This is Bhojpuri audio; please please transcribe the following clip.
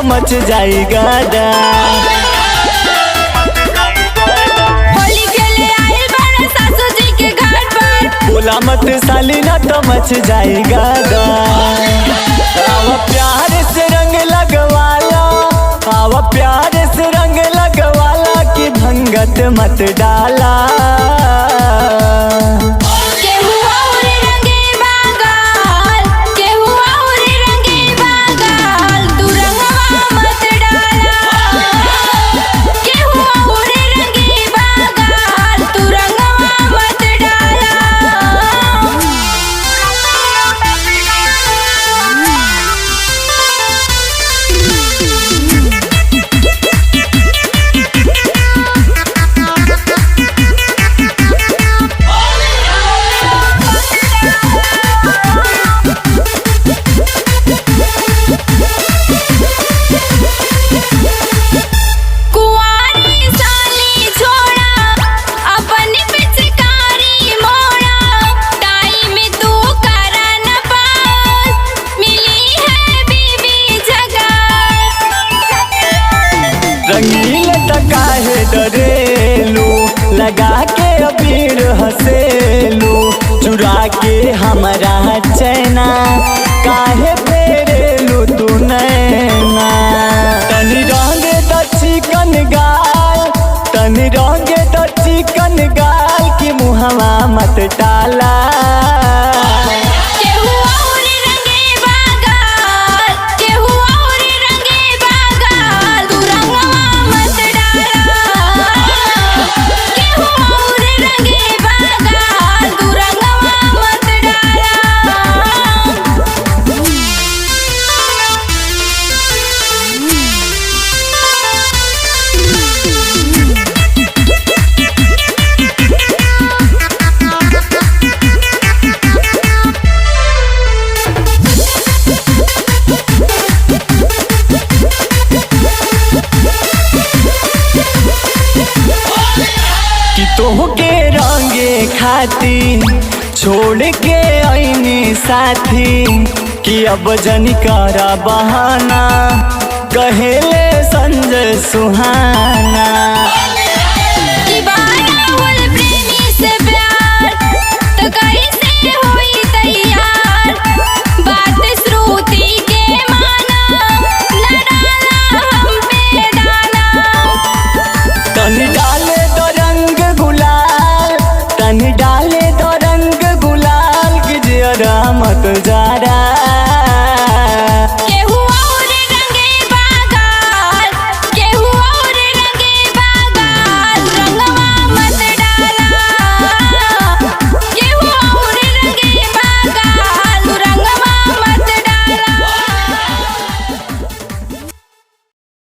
तो मच जाई गादा। होली खेले आए बड़ा सासू जी के घर पर, बोला मत साली ना तो मच जाई गादा। आवा प्यार से रंग लगवाला, आवा प्यार से रंग लगवाला कि भंगत मत डाला। केहू और रंगे बागाल, केहू और रंगे बागाल, तू रंगवा मत डाला। केहू और रंगे बागाल, तू रंगवा मत डाला। कुंवारी साली छोड़ा, अपनी पिचकारी मोड़ा, टाइम तू करा न पास, मिली है बीबी जगह। रंगील टका है डरेलू, लगा के अबीर हसेलू, चुरा के हमारा चैना काहे फेरेलू तू नैना। तनी रंगे तो चिकन गाल, तनी रंगे तो चिकन गाल कि मुहवा मत डाला। केहू और रंगे बागाल, केहू और रंगे बागाल, तू रंगवा मत डाला। केहू और रंगे बागाल, तू रंगवा मत डाला। कि तोहके रंगे खाती छोड़ के आईनी साथी, कि अब जनी करा बहाना कहेले संजय सुहाना।